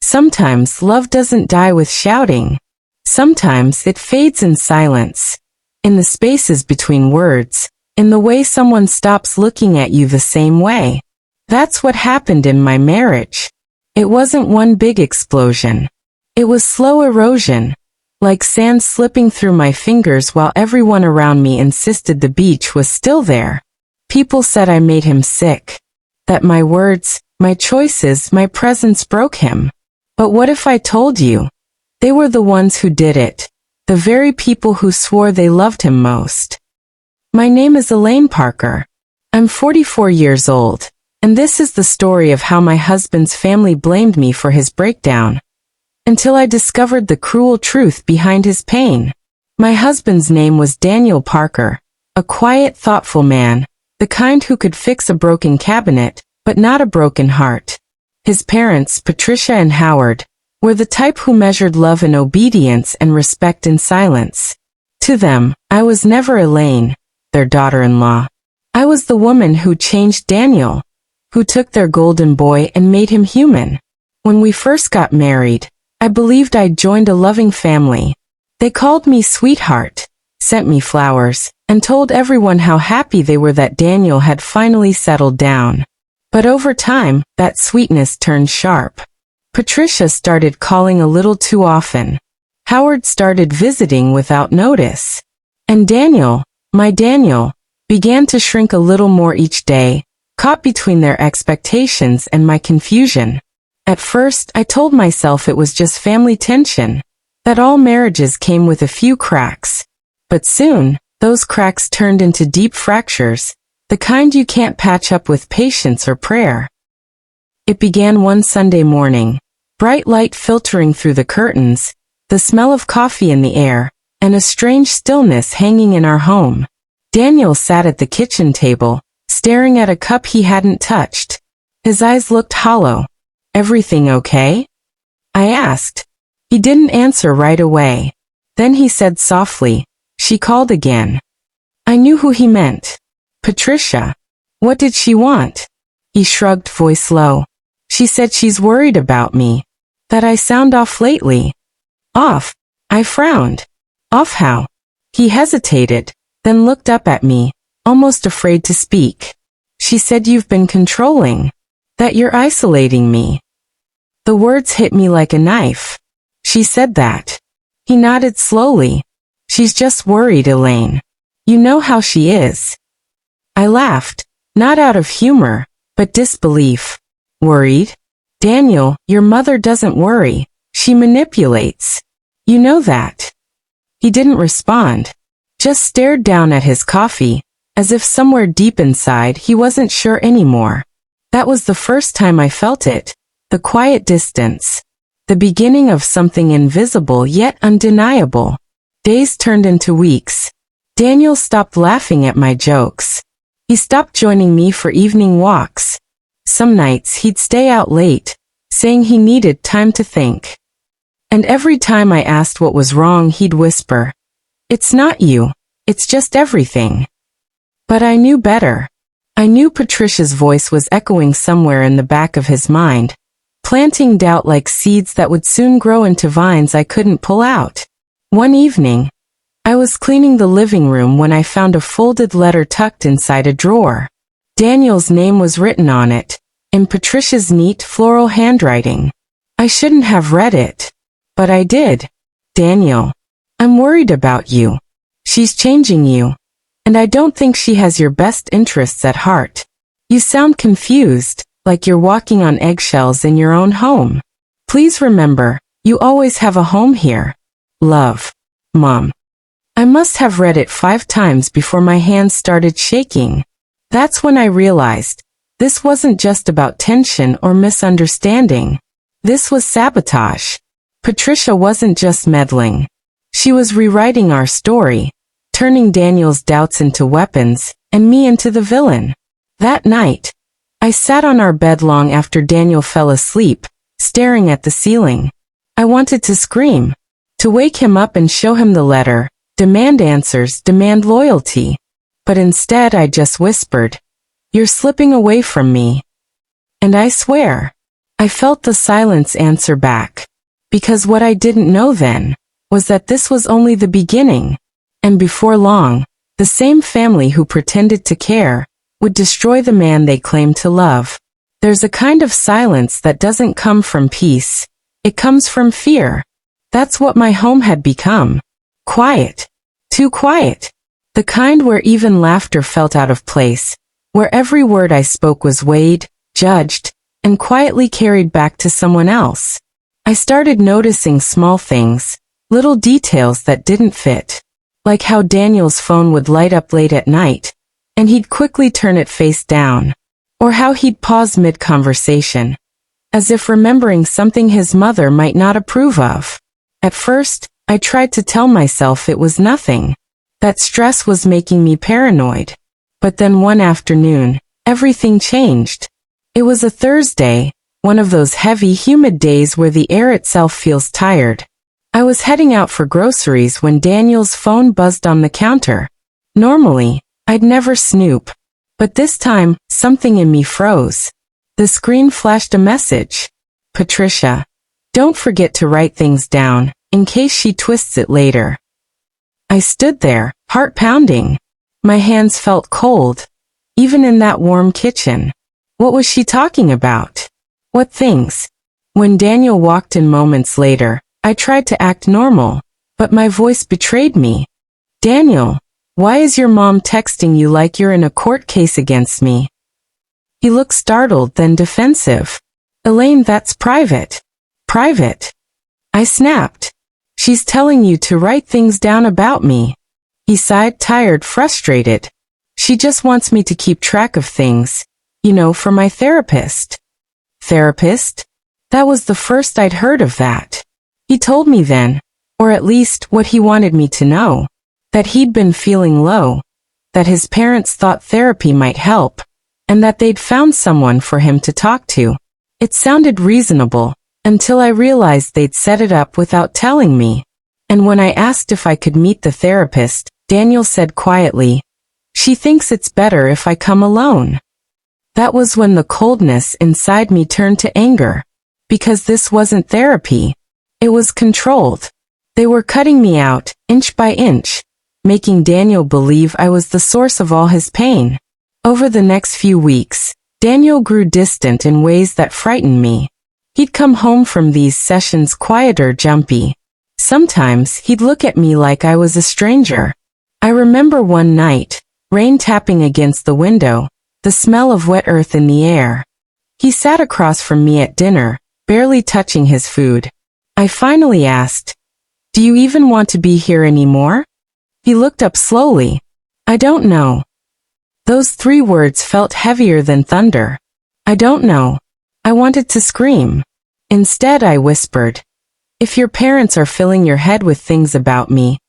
Sometimes love doesn't die with shouting. Sometimes it fades in silence, in the spaces between words, in the way someone stops looking at you the same way. That's what happened in my marriage. It wasn't one big explosion. It was slow erosion, like sand slipping through my fingers while everyone around me insisted the beach was still there. People said I made him sick, that my words, my choices, my presence broke him. But what if I told you? They were the ones who did it, the very people who swore they loved him most. My name is Elaine Parker. I'm 44 years old, and this is the story of how my husband's family blamed me for his breakdown, until I discovered the cruel truth behind his pain. My husband's name was Daniel Parker, a quiet, thoughtful man, the kind who could fix a broken cabinet, but not a broken heart. His parents, Patricia and Howard, were the type who measured love in obedience and respect in silence. To them, I was never Elaine, their daughter-in-law. I was the woman who changed Daniel, who took their golden boy and made him human. When we first got married, I believed I'd joined a loving family. They called me sweetheart, sent me flowers, and told everyone how happy they were that Daniel had finally settled down. But over time, that sweetness turned sharp. Patricia started calling a little too often. Howard started visiting without notice. And Daniel, my Daniel, began to shrink a little more each day, caught between their expectations and my confusion. At first, I told myself it was just family tension, that all marriages came with a few cracks. But soon, those cracks turned into deep fractures, the kind you can't patch up with patience or prayer. It began one Sunday morning, bright light filtering through the curtains, the smell of coffee in the air, and a strange stillness hanging in our home. Daniel sat at the kitchen table, staring at a cup he hadn't touched. His eyes looked hollow. "Everything okay?" I asked. He didn't answer right away. Then he said softly, "She called again." I knew who he meant. Patricia. What did she want? He shrugged, voice low. She said she's worried about me, that I sound off lately. Off? I frowned. Off how? He hesitated, then looked up at me, almost afraid to speak. She said you've been controlling, that you're isolating me. The words hit me like a knife. She said that. He nodded slowly. She's just worried, Elaine. You know how she is. I laughed, not out of humor, but disbelief. Worried? Daniel, your mother doesn't worry. She manipulates. You know that. He didn't respond, just stared down at his coffee, as if somewhere deep inside he wasn't sure anymore. That was the first time I felt it, the quiet distance, the beginning of something invisible yet undeniable. Days turned into weeks. Daniel stopped laughing at my jokes. He stopped joining me for evening walks. Some nights he'd stay out late, saying he needed time to think. And every time I asked what was wrong, he'd whisper, "It's not you, it's just everything." But I knew better. I knew Patricia's voice was echoing somewhere in the back of his mind, planting doubt like seeds that would soon grow into vines I couldn't pull out. One evening, I was cleaning the living room when I found a folded letter tucked inside a drawer. Daniel's name was written on it, in Patricia's neat floral handwriting. I shouldn't have read it, but I did. Daniel, I'm worried about you. She's changing you, and I don't think she has your best interests at heart. You sound confused, like you're walking on eggshells in your own home. Please remember, you always have a home here. Love, Mom. I must have read it 5 times before my hands started shaking. That's when I realized, this wasn't just about tension or misunderstanding. This was sabotage. Patricia wasn't just meddling. She was rewriting our story, turning Daniel's doubts into weapons, and me into the villain. That night, I sat on our bed long after Daniel fell asleep, staring at the ceiling. I wanted to scream, to wake him up and show him the letter, demand answers, demand loyalty. But instead I just whispered, "You're slipping away from me." And I swear, I felt the silence answer back. Because what I didn't know then was that this was only the beginning. And before long, the same family who pretended to care would destroy the man they claimed to love. There's a kind of silence that doesn't come from peace. It comes from fear. That's what my home had become. Quiet. Too quiet. The kind where even laughter felt out of place, where every word I spoke was weighed, judged, and quietly carried back to someone else. I started noticing small things, little details that didn't fit. Like how Daniel's phone would light up late at night, and he'd quickly turn it face down. Or how he'd pause mid-conversation, as if remembering something his mother might not approve of. At first, I tried to tell myself it was nothing, that stress was making me paranoid. But then one afternoon, everything changed. It was a Thursday, one of those heavy, humid days where the air itself feels tired. I was heading out for groceries when Daniel's phone buzzed on the counter. Normally, I'd never snoop. But this time, something in me froze. The screen flashed a message. Patricia, don't forget to write things down, in case she twists it later. I stood there, heart pounding. My hands felt cold, even in that warm kitchen. What was she talking about? What things? When Daniel walked in moments later, I tried to act normal, but my voice betrayed me. Daniel, why is your mom texting you like you're in a court case against me? He looked startled, then defensive. Elaine, that's private. Private. I snapped. She's telling you to write things down about me. He sighed, tired, frustrated. She just wants me to keep track of things, for my therapist. Therapist? That was the first I'd heard of that. He told me then, or at least what he wanted me to know, that he'd been feeling low, that his parents thought therapy might help, and that they'd found someone for him to talk to. It sounded reasonable, until I realized they'd set it up without telling me. And when I asked if I could meet the therapist, Daniel said quietly, "She thinks it's better if I come alone." That was when the coldness inside me turned to anger. Because this wasn't therapy. It was controlled. They were cutting me out, inch by inch, making Daniel believe I was the source of all his pain. Over the next few weeks, Daniel grew distant in ways that frightened me. He'd come home from these sessions quieter, jumpy. Sometimes he'd look at me like I was a stranger. I remember one night, rain tapping against the window, the smell of wet earth in the air. He sat across from me at dinner, barely touching his food. I finally asked, "Do you even want to be here anymore?" He looked up slowly. "I don't know." Those 3 words felt heavier than thunder. I don't know. I wanted to scream. Instead, I whispered, "If your parents are filling your head with things about me,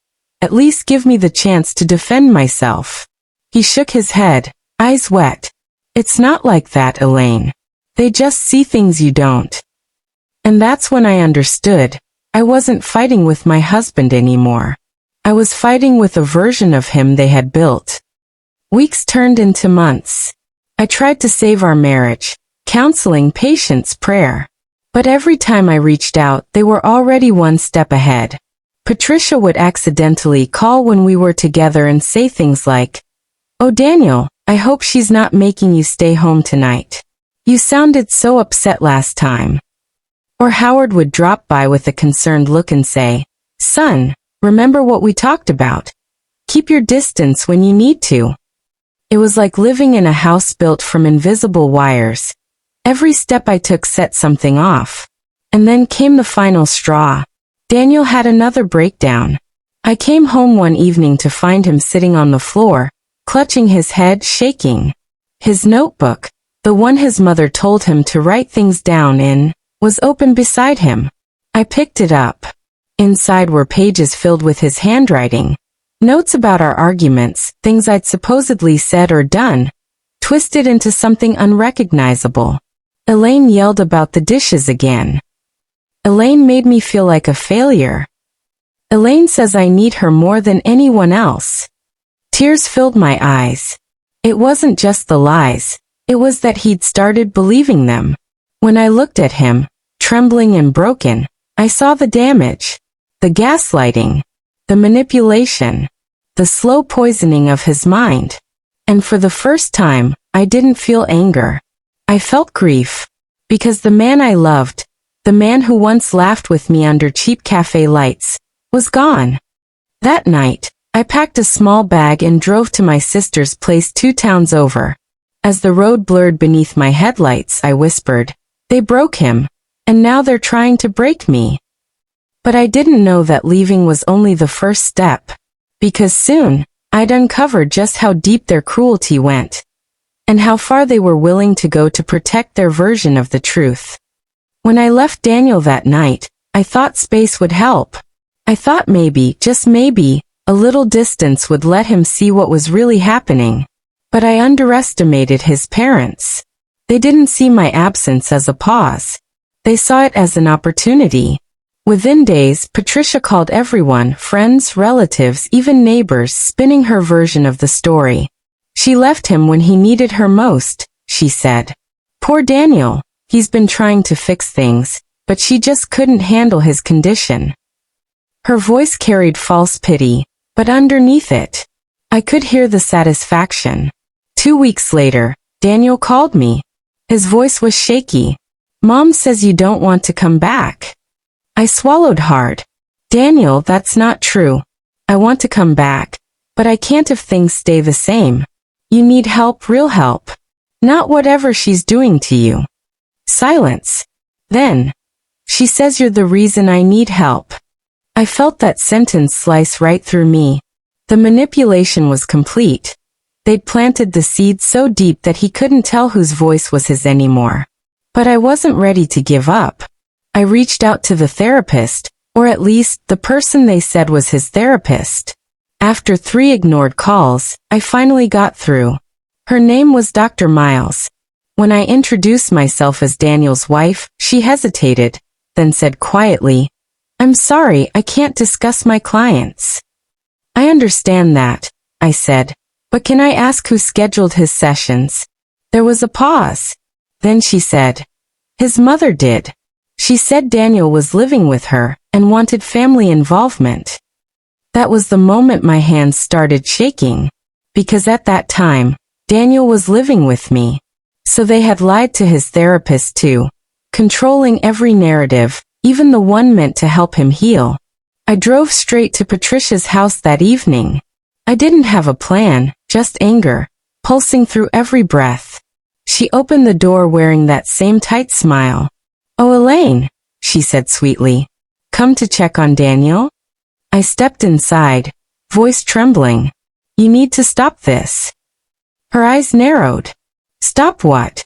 at least give me the chance to defend myself." He shook his head, eyes wet. "It's not like that, Elaine. They just see things you don't." And that's when I understood. I wasn't fighting with my husband anymore. I was fighting with a version of him they had built. Weeks turned into months. I tried to save our marriage, counseling, patience, prayer. But every time I reached out, they were already one step ahead. Patricia would accidentally call when we were together and say things like, "Oh Daniel, I hope she's not making you stay home tonight. You sounded so upset last time." Or Howard would drop by with a concerned look and say, "Son, remember what we talked about? Keep your distance when you need to." It was like living in a house built from invisible wires. Every step I took set something off. And then came the final straw. Daniel had another breakdown. I came home one evening to find him sitting on the floor, clutching his head, shaking. His notebook, the one his mother told him to write things down in, was open beside him. I picked it up. Inside were pages filled with his handwriting. Notes about our arguments, things I'd supposedly said or done, twisted into something unrecognizable. Elaine yelled about the dishes again. Elaine made me feel like a failure. Elaine says I need her more than anyone else. Tears filled my eyes. It wasn't just the lies. It was that he'd started believing them. When I looked at him, trembling and broken, I saw the damage, the gaslighting, the manipulation, the slow poisoning of his mind. And for the first time, I didn't feel anger. I felt grief. Because the man I loved, the man who once laughed with me under cheap cafe lights, was gone. That night, I packed a small bag and drove to my sister's place 2 towns over. As the road blurred beneath my headlights, I whispered, "They broke him, and now they're trying to break me." But I didn't know that leaving was only the first step. Because soon, I'd uncovered just how deep their cruelty went, and how far they were willing to go to protect their version of the truth. When I left Daniel that night, I thought space would help. I thought maybe, just maybe, a little distance would let him see what was really happening. But I underestimated his parents. They didn't see my absence as a pause. They saw it as an opportunity. Within days, Patricia called everyone, friends, relatives, even neighbors, spinning her version of the story. She left him when he needed her most, she said. Poor Daniel, he's been trying to fix things, but she just couldn't handle his condition. Her voice carried false pity, but underneath it, I could hear the satisfaction. 2 weeks later, Daniel called me. His voice was shaky. "Mom says you don't want to come back." I swallowed hard. "Daniel, that's not true. I want to come back, but I can't if things stay the same. You need help, real help. Not whatever she's doing to you." Silence. Then, "She says you're the reason I need help." I felt that sentence slice right through me. The manipulation was complete. They'd planted the seed so deep that he couldn't tell whose voice was his anymore. But I wasn't ready to give up. I reached out to the therapist, or at least the person they said was his therapist. After 3 ignored calls, I finally got through. Her name was Dr. Miles. When I introduced myself as Daniel's wife, she hesitated, then said quietly, "I'm sorry, I can't discuss my clients." "I understand that," I said, "but can I ask who scheduled his sessions?" There was a pause. Then she said, "His mother did. She said Daniel was living with her and wanted family involvement." That was the moment my hands started shaking. Because at that time, Daniel was living with me. So they had lied to his therapist too, controlling every narrative, even the one meant to help him heal. I drove straight to Patricia's house that evening. I didn't have a plan, just anger, pulsing through every breath. She opened the door wearing that same tight smile. "Oh, Elaine," she said sweetly. "Come to check on Daniel?" I stepped inside, voice trembling. "You need to stop this." Her eyes narrowed. "Stop what?"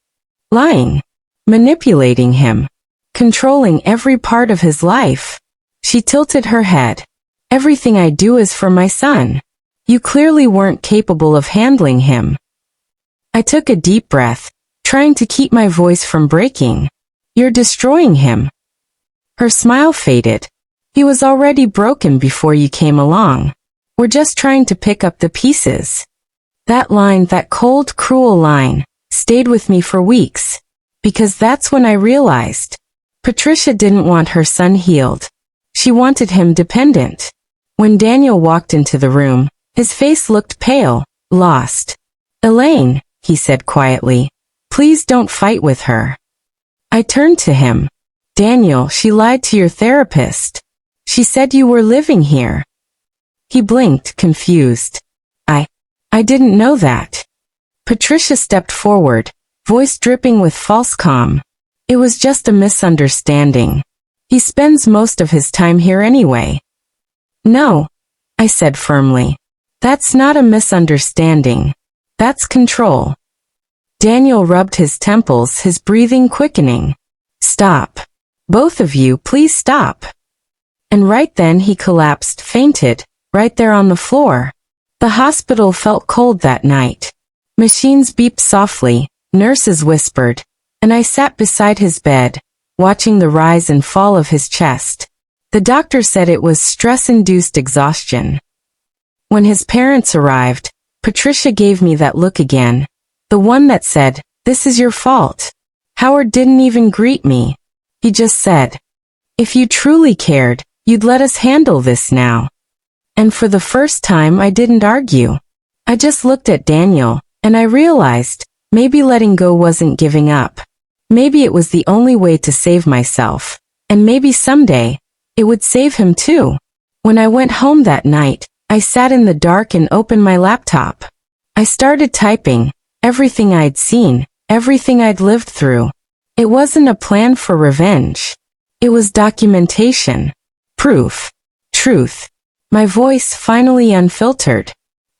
"Lying. Manipulating him. Controlling every part of his life." She tilted her head. "Everything I do is for my son. You clearly weren't capable of handling him." I took a deep breath, trying to keep my voice from breaking. "You're destroying him." Her smile faded. "He was already broken before you came along. We're just trying to pick up the pieces." That line, that cold, cruel line, stayed with me for weeks. Because that's when I realized Patricia didn't want her son healed. She wanted him dependent. When Daniel walked into the room, his face looked pale, lost. "Elaine," he said quietly, "please don't fight with her." I turned to him. "Daniel, she lied to your therapist. She said you were living here." He blinked, confused. I didn't know that." Patricia stepped forward, voice dripping with false calm. "It was just a misunderstanding. He spends most of his time here anyway." "No," I said firmly. "That's not a misunderstanding. That's control." Daniel rubbed his temples, his breathing quickening. "Stop. Both of you, please stop." And right then he collapsed, fainted, right there on the floor. The hospital felt cold that night. Machines beeped softly, nurses whispered, and I sat beside his bed, watching the rise and fall of his chest. The doctor said it was stress-induced exhaustion. When his parents arrived, Patricia gave me that look again, the one that said, "This is your fault. Howard didn't even greet me. He just said, "If you truly cared, you'd let us handle this now." And for the first time I didn't argue. I just looked at Daniel, and I realized, maybe letting go wasn't giving up. Maybe it was the only way to save myself. And maybe someday, it would save him too. When I went home that night, I sat in the dark and opened my laptop. I started typing, everything I'd seen, everything I'd lived through. It wasn't a plan for revenge. It was documentation. Proof. Truth. My voice finally unfiltered.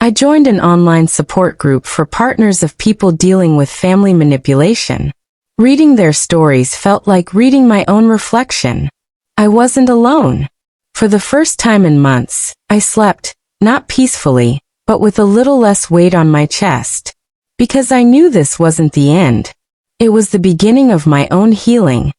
I joined an online support group for partners of people dealing with family manipulation. Reading their stories felt like reading my own reflection. I wasn't alone. For the first time in months, I slept, not peacefully, but with a little less weight on my chest. Because I knew this wasn't the end. It was the beginning of my own healing.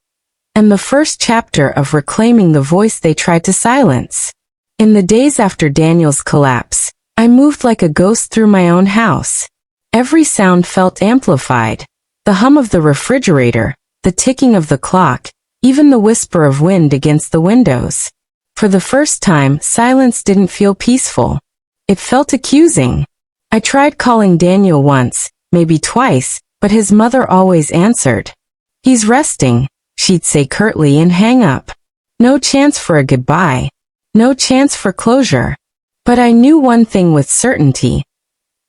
And the first chapter of reclaiming the voice they tried to silence. In the days after Daniel's collapse, I moved like a ghost through my own house. Every sound felt amplified. The hum of the refrigerator, the ticking of the clock, even the whisper of wind against the windows. For the first time, silence didn't feel peaceful. It felt accusing. I tried calling Daniel once, maybe twice, but his mother always answered. "He's resting," she'd say curtly and hang up. No chance for a goodbye. No chance for closure. But I knew one thing with certainty.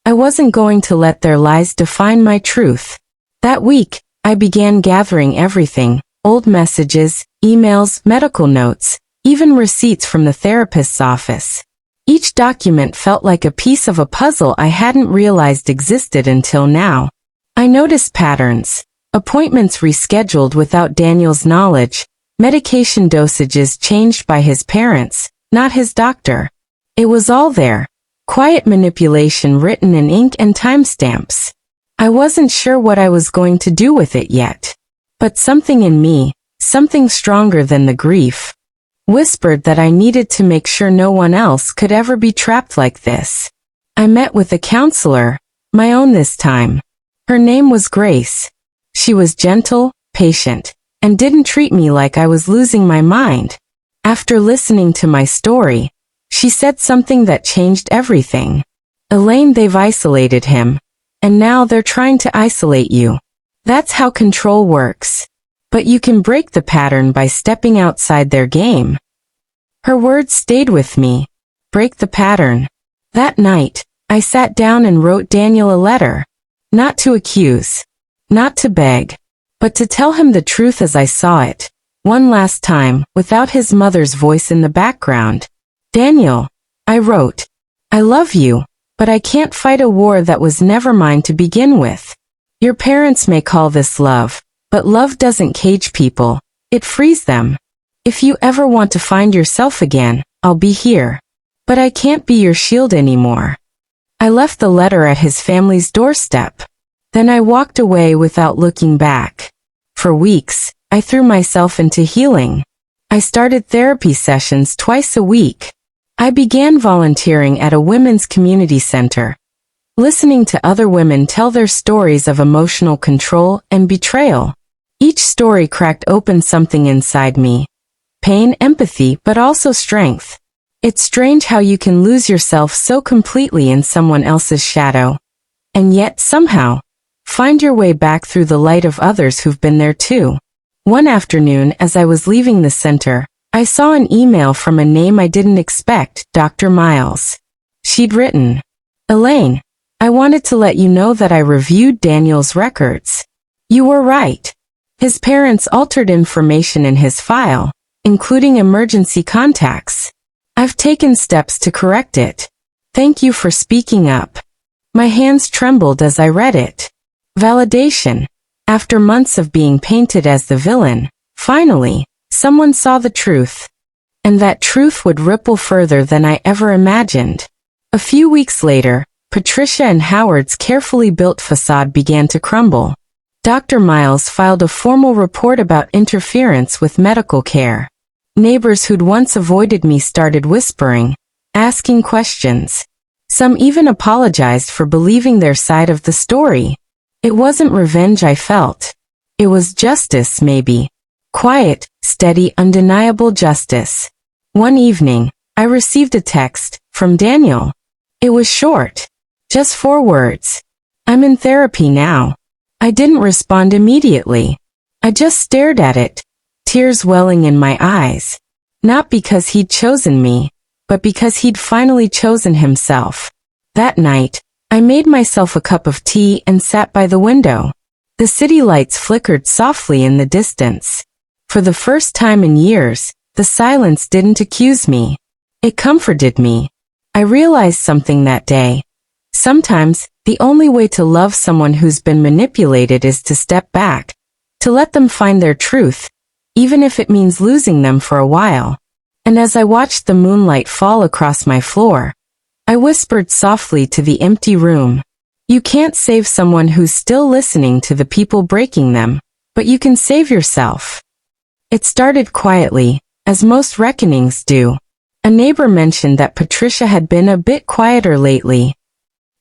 I wasn't going to let their lies define my truth. That week, I began gathering everything, old messages, emails, medical notes, even receipts from the therapist's office. Each document felt like a piece of a puzzle I hadn't realized existed until now. I noticed patterns. Appointments rescheduled without Daniel's knowledge, medication dosages changed by his parents, not his doctor. It was all there. Quiet manipulation written in ink and timestamps. I wasn't sure what I was going to do with it yet. But something in me, something stronger than the grief, whispered that I needed to make sure no one else could ever be trapped like this. I met with a counselor, my own this time. Her name was Grace. She was gentle, patient, and didn't treat me like I was losing my mind. After listening to my story, she said something that changed everything. "Elaine, they've isolated him. And now they're trying to isolate you. That's how control works. But you can break the pattern by stepping outside their game." Her words stayed with me. Break the pattern. That night, I sat down and wrote Daniel a letter. Not to accuse. Not to beg. But to tell him the truth as I saw it. One last time, without his mother's voice in the background. "Daniel," I wrote, "I love you, but I can't fight a war that was never mine to begin with. Your parents may call this love, but love doesn't cage people, it frees them. If you ever want to find yourself again, I'll be here. But I can't be your shield anymore." I left the letter at his family's doorstep. Then I walked away without looking back. For weeks, I threw myself into healing. I started therapy sessions twice a week. I began volunteering at a women's community center, listening to other women tell their stories of emotional control and betrayal. Each story cracked open something inside me. Pain, empathy, but also strength. It's strange how you can lose yourself so completely in someone else's shadow, and yet somehow, find your way back through the light of others who've been there too. One afternoon as I was leaving the center, I saw an email from a name I didn't expect, Dr. Miles. She'd written, "Elaine, I wanted to let you know that I reviewed Daniel's records. You were right. His parents altered information in his file, including emergency contacts. I've taken steps to correct it. Thank you for speaking up." My hands trembled as I read it. Validation. After months of being painted as the villain, finally, someone saw the truth. And that truth would ripple further than I ever imagined. A few weeks later, Patricia and Howard's carefully built facade began to crumble. Dr. Miles filed a formal report about interference with medical care. Neighbors who'd once avoided me started whispering, asking questions. Some even apologized for believing their side of the story. It wasn't revenge I felt. It was justice, maybe. Quiet, steady, undeniable justice. One evening, I received a text from Daniel. It was short. Just 4 words. I'm in therapy now. I didn't respond immediately. I just stared at it, tears welling in my eyes. Not because he'd chosen me, but because he'd finally chosen himself. That night, I made myself a cup of tea and sat by the window. The city lights flickered softly in the distance. For the first time in years, the silence didn't accuse me. It comforted me. I realized something that day. Sometimes, the only way to love someone who's been manipulated is to step back, to let them find their truth, even if it means losing them for a while. And as I watched the moonlight fall across my floor, I whispered softly to the empty room. You can't save someone who's still listening to the people breaking them, but you can save yourself. It started quietly, as most reckonings do. A neighbor mentioned that Patricia had been a bit quieter lately.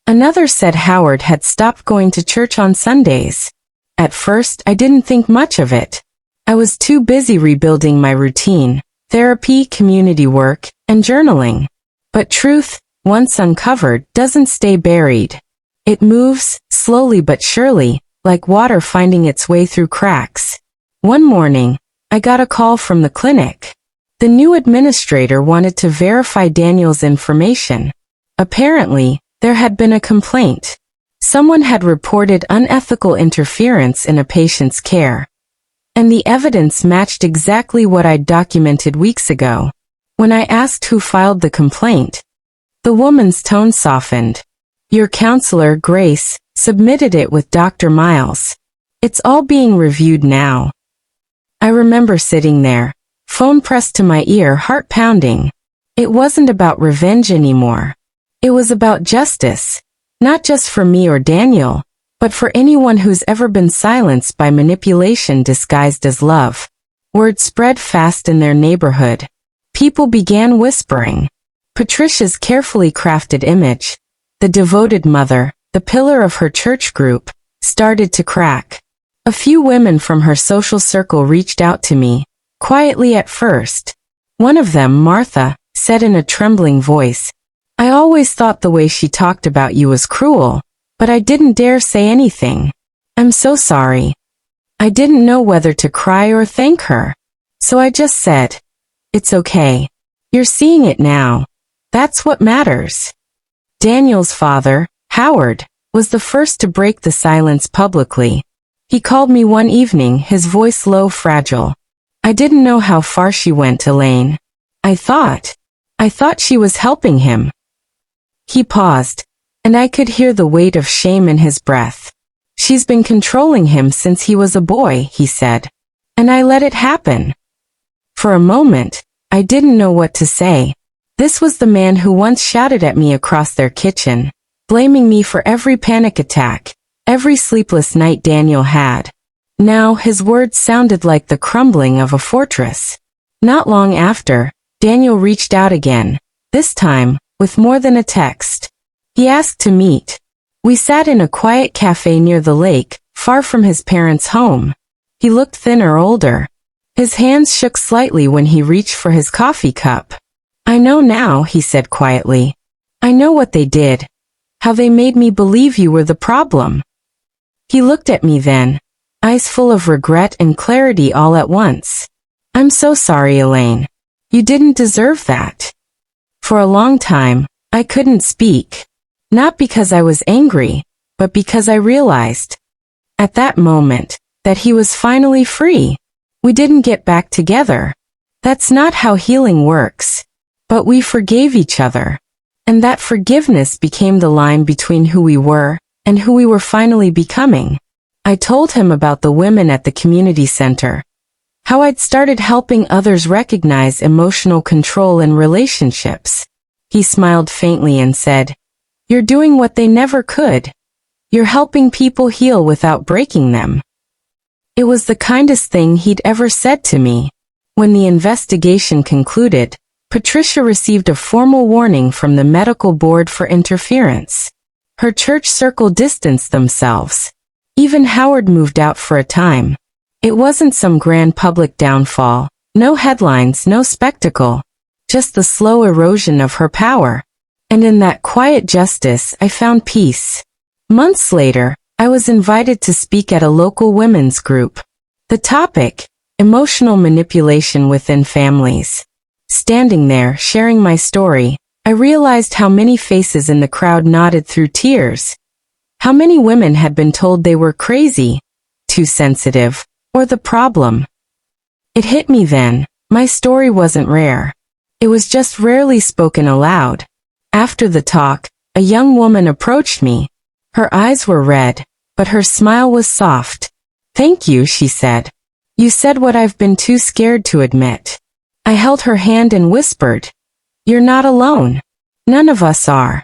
Another said Howard had stopped going to church on Sundays. At first, I didn't think much of it. I was too busy rebuilding my routine, therapy, community work, and journaling. But truth, once uncovered, doesn't stay buried. It moves, slowly but surely, like water finding its way through cracks. One morning, I got a call from the clinic. The new administrator wanted to verify Daniel's information. Apparently, there had been a complaint. Someone had reported unethical interference in a patient's care. And the evidence matched exactly what I'd documented weeks ago. When I asked who filed the complaint, the woman's tone softened. Your counselor, Grace, submitted it with Dr. Miles. It's all being reviewed now. I remember sitting there, phone pressed to my ear, heart pounding. It wasn't about revenge anymore. It was about justice, not just for me or Daniel, but for anyone who's ever been silenced by manipulation disguised as love. Word spread fast in their neighborhood. People began whispering. Patricia's carefully crafted image, the devoted mother, the pillar of her church group, started to crack. A few women from her social circle reached out to me, quietly at first. One of them, Martha, said in a trembling voice, I always thought the way she talked about you was cruel, but I didn't dare say anything. I'm so sorry. I didn't know whether to cry or thank her. So I just said, it's okay. You're seeing it now. That's what matters. Daniel's father, Howard, was the first to break the silence publicly. He called me one evening, his voice low, fragile. I didn't know how far she went, Elaine. I thought she was helping him. He paused, and I could hear the weight of shame in his breath. She's been controlling him since he was a boy, he said. And I let it happen. For a moment, I didn't know what to say. This was the man who once shouted at me across their kitchen, blaming me for every panic attack, every sleepless night Daniel had. Now his words sounded like the crumbling of a fortress. Not long after, Daniel reached out again, this time, with more than a text. He asked to meet. We sat in a quiet cafe near the lake, far from his parents' home. He looked thinner, older. His hands shook slightly when he reached for his coffee cup. I know now, he said quietly. I know what they did. How they made me believe you were the problem. He looked at me then, eyes full of regret and clarity all at once. I'm so sorry, Elaine. You didn't deserve that. For a long time, I couldn't speak. Not because I was angry, but because I realized, at that moment, that he was finally free. We didn't get back together. That's not how healing works. But we forgave each other. And that forgiveness became the line between who we were and who we were finally becoming. I told him about the women at the community center. How I'd started helping others recognize emotional control in relationships. He smiled faintly and said, You're doing what they never could. You're helping people heal without breaking them. It was the kindest thing he'd ever said to me. When the investigation concluded, Patricia received a formal warning from the medical board for interference. Her church circle distanced themselves. Even Howard moved out for a time. It wasn't some grand public downfall. No headlines, no spectacle. Just the slow erosion of her power. And in that quiet justice, I found peace. Months later, I was invited to speak at a local women's group. The topic, emotional manipulation within families. Standing there, sharing my story, I realized how many faces in the crowd nodded through tears. How many women had been told they were crazy, too sensitive, or the problem. It hit me then, my story wasn't rare. It was just rarely spoken aloud. After the talk, a young woman approached me. Her eyes were red, but her smile was soft. "Thank you," she said. "You said what I've been too scared to admit." I held her hand and whispered, "You're not alone. None of us are."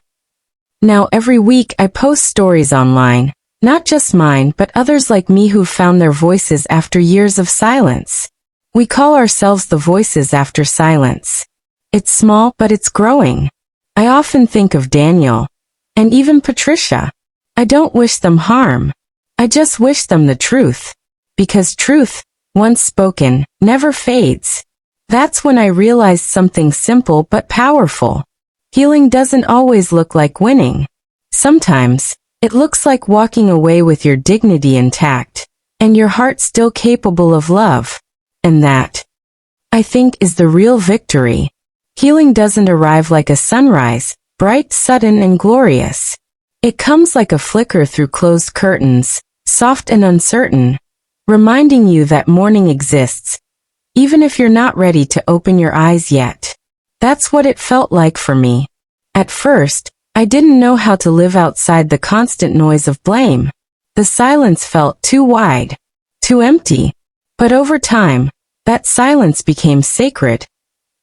Now every week I post stories online, not just mine but others like me who've found their voices after years of silence. We call ourselves the Voices After Silence. It's small but it's growing. I often think of Daniel, and even Patricia. I don't wish them harm. I just wish them the truth. Because truth, once spoken, never fades. That's when I realized something simple but powerful. Healing doesn't always look like winning. Sometimes, it looks like walking away with your dignity intact, and your heart still capable of love. And that, I think, is the real victory. Healing doesn't arrive like a sunrise, bright, sudden, and glorious. It comes like a flicker through closed curtains, soft and uncertain, reminding you that morning exists, even if you're not ready to open your eyes yet. That's what it felt like for me. At first, I didn't know how to live outside the constant noise of blame. The silence felt too wide, too empty. But over time, that silence became sacred,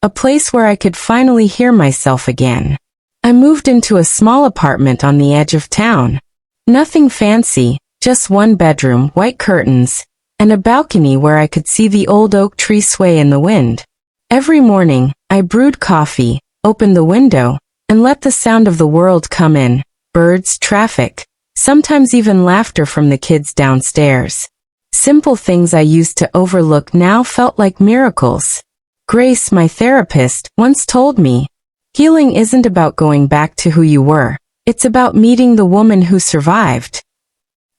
a place where I could finally hear myself again. I moved into a small apartment on the edge of town. Nothing fancy, just one bedroom, white curtains, and a balcony where I could see the old oak tree sway in the wind. Every morning, I brewed coffee, opened the window, and let the sound of the world come in, birds, traffic, sometimes even laughter from the kids downstairs. Simple things I used to overlook now felt like miracles. Grace, my therapist, once told me, "Healing isn't about going back to who you were, it's about meeting the woman who survived."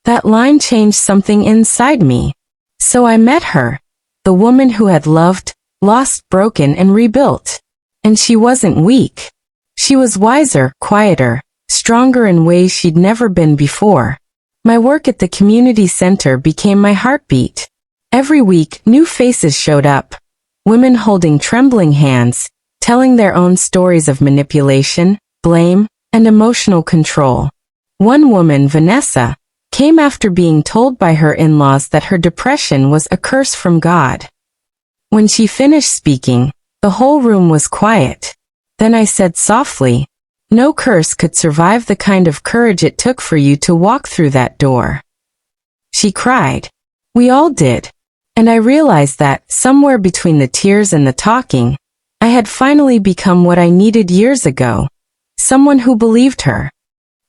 That line changed something inside me. So I met her, the woman who had loved, lost, broken, and rebuilt. And she wasn't weak. She was wiser, quieter, stronger in ways she'd never been before. My work at the community center became my heartbeat. Every week, new faces showed up. Women holding trembling hands, telling their own stories of manipulation, blame, and emotional control. One woman, Vanessa, came after being told by her in-laws that her depression was a curse from God. When she finished speaking, the whole room was quiet. Then I said softly, "No curse could survive the kind of courage it took for you to walk through that door." She cried. We all did. And I realized that, somewhere between the tears and the talking, I had finally become what I needed years ago. Someone who believed her.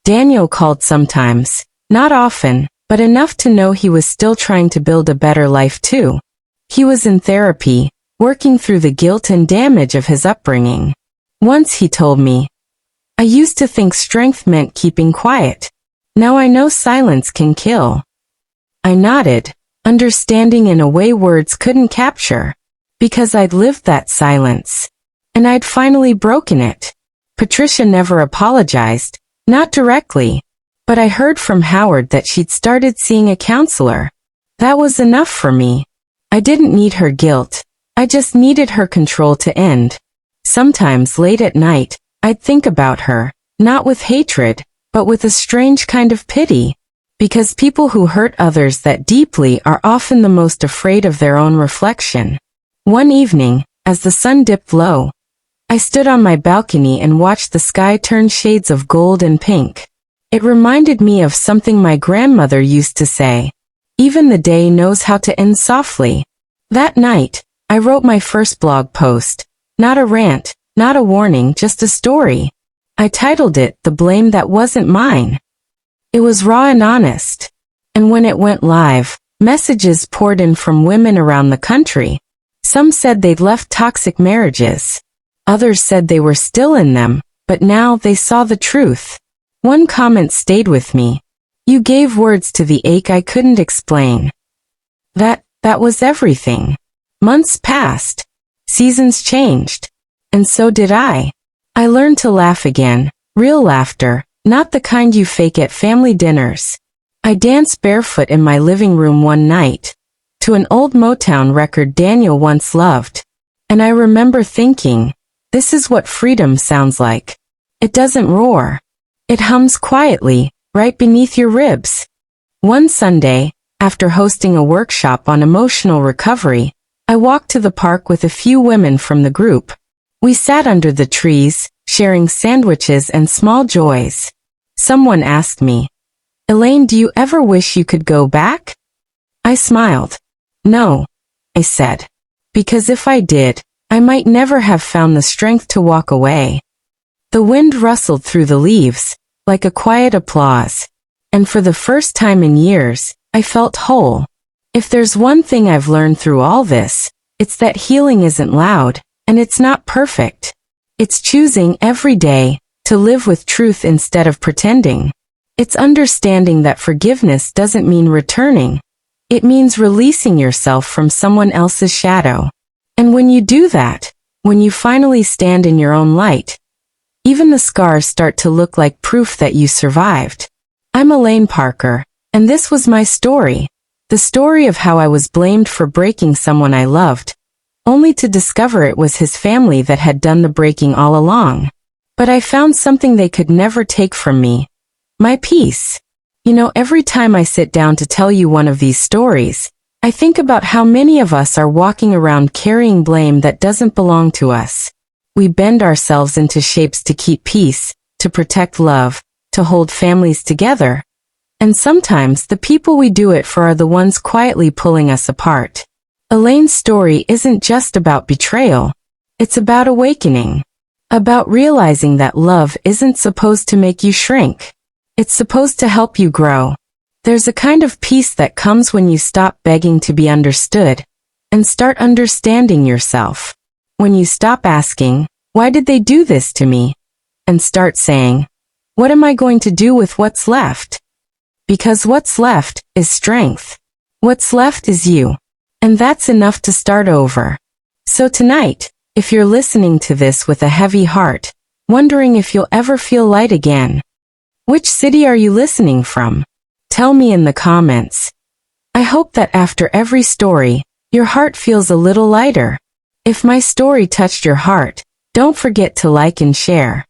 Daniel called sometimes, not often, but enough to know he was still trying to build a better life too. He was in therapy, working through the guilt and damage of his upbringing. Once he told me, "I used to think strength meant keeping quiet. Now I know silence can kill." I nodded, understanding in a way words couldn't capture, because I'd lived that silence. And I'd finally broken it. Patricia never apologized, not directly, but I heard from Howard that she'd started seeing a counselor. That was enough for me. I didn't need her guilt, I just needed her control to end. Sometimes late at night, I'd think about her, not with hatred, but with a strange kind of pity. Because people who hurt others that deeply are often the most afraid of their own reflection. One evening, as the sun dipped low, I stood on my balcony and watched the sky turn shades of gold and pink. It reminded me of something my grandmother used to say, "Even the day knows how to end softly." That night, I wrote my first blog post. Not a rant, not a warning, just a story. I titled it, "The Blame That Wasn't Mine." It was raw and honest. And when it went live, Messages poured in from women around the country. Some said they'd left toxic marriages. Others said they were still in them, but now they saw the truth. One comment stayed with me. You gave words to the ache I couldn't explain. That was everything. Months passed. Seasons changed. And so did I. I learned to laugh again, real laughter, not the kind you fake at family dinners. I danced barefoot in my living room one night, to an old Motown record Daniel once loved. And I remember thinking, this is what freedom sounds like. It doesn't roar. It hums quietly, right beneath your ribs. One Sunday, after hosting a workshop on emotional recovery, I walked to the park with a few women from the group. We sat under the trees, sharing sandwiches and small joys. Someone asked me, Elaine, do you ever wish you could go back? I smiled. No, I said. Because if I did, I might never have found the strength to walk away. The wind rustled through the leaves, like a quiet applause. And for the first time in years, I felt whole. If there's one thing I've learned through all this, it's that healing isn't loud, and it's not perfect. It's choosing every day to live with truth instead of pretending. It's understanding that forgiveness doesn't mean returning. It means releasing yourself from someone else's shadow. And when you do that, when you finally stand in your own light, even the scars start to look like proof that you survived. I'm Elaine Parker, and this was my story. The story of how I was blamed for breaking someone I loved, only to discover it was his family that had done the breaking all along. But I found something they could never take from me. My peace. You know, every time I sit down to tell you one of these stories, I think about how many of us are walking around carrying blame that doesn't belong to us. We bend ourselves into shapes to keep peace, to protect love, to hold families together. And sometimes the people we do it for are the ones quietly pulling us apart. Elaine's story isn't just about betrayal. It's about awakening. About realizing that love isn't supposed to make you shrink. It's supposed to help you grow. There's a kind of peace that comes when you stop begging to be understood and start understanding yourself. When you stop asking, why did they do this to me? And start saying, what am I going to do with what's left? Because what's left is strength. What's left is you. And that's enough to start over. So tonight, if you're listening to this with a heavy heart, wondering if you'll ever feel light again, which city are you listening from? Tell me in the comments. I hope that after every story, your heart feels a little lighter. If my story touched your heart, don't forget to like and share.